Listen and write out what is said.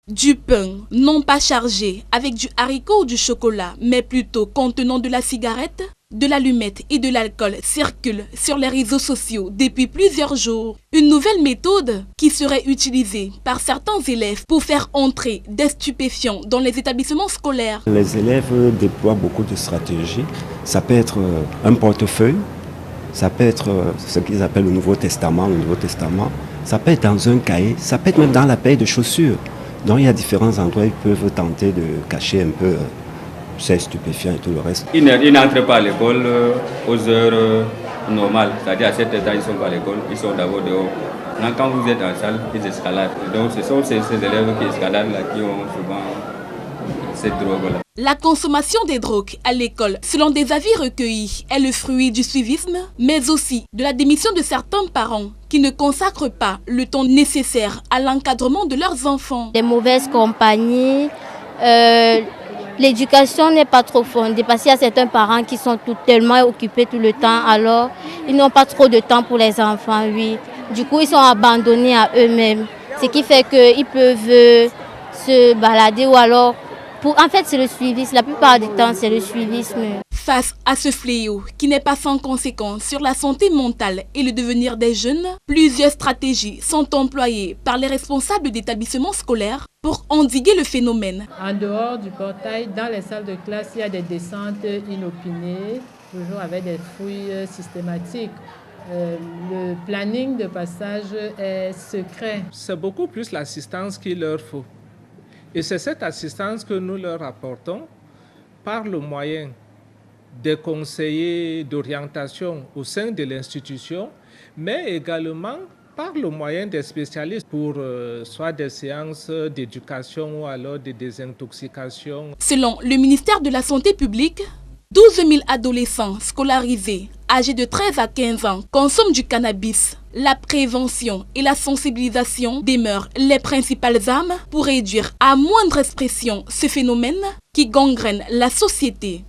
Du pain, non pas chargé avec du haricot ou du chocolat, mais plutôt contenant de la cigarette, de l'allumette et de l'alcool circulent sur les réseaux sociaux depuis plusieurs jours. Une nouvelle méthode qui serait utilisée par certains élèves pour faire entrer des stupéfiants dans les établissements scolaires. Les élèves déploient beaucoup de stratégies. Ça peut être un portefeuille, ça peut être ce qu'ils appellent le Nouveau Testament, ça peut être dans un cahier, ça peut être même dans la paire de chaussures. Donc il y a différents endroits où ils peuvent tenter de cacher un peu ces stupéfiants et tout le reste. Ils n'entrent pas à l'école aux heures normales, c'est-à-dire à 7 h ils ne sont pas à l'école, ils sont d'abord dehors. Donc, quand vous êtes en salle, ils escaladent. Donc ce sont ces élèves qui escaladent là qui ont souvent cette drogue-là. La consommation des drogues à l'école, selon des avis recueillis, est le fruit du suivisme, mais aussi de la démission de certains parents qui ne consacrent pas le temps nécessaire à l'encadrement de leurs enfants. Des mauvaises compagnies, l'éducation n'est pas trop fondée parce qu'il y a certains parents qui sont tellement occupés tout le temps, alors ils n'ont pas trop de temps pour les enfants, oui. Du coup, ils sont abandonnés à eux-mêmes, ce qui fait qu'ils peuvent se balader ou alors... En fait, c'est le suivisme. La plupart du temps, c'est le suivisme. Face à ce fléau qui n'est pas sans conséquences sur la santé mentale et le devenir des jeunes, plusieurs stratégies sont employées par les responsables d'établissements scolaires pour endiguer le phénomène. En dehors du portail, dans les salles de classe, il y a des descentes inopinées, toujours avec des fouilles systématiques. Le planning de passage est secret. C'est beaucoup plus l'assistance qu'il leur faut. Et c'est cette assistance que nous leur apportons par le moyen des conseillers d'orientation au sein de l'institution, mais également par le moyen des spécialistes pour soit des séances d'éducation ou alors de désintoxication. Selon le ministère de la Santé publique, 12 000 adolescents scolarisés âgés de 13 à 15 ans consomment du cannabis. La prévention et la sensibilisation demeurent les principales armes pour réduire à moindre expression ce phénomène qui gangrène la société.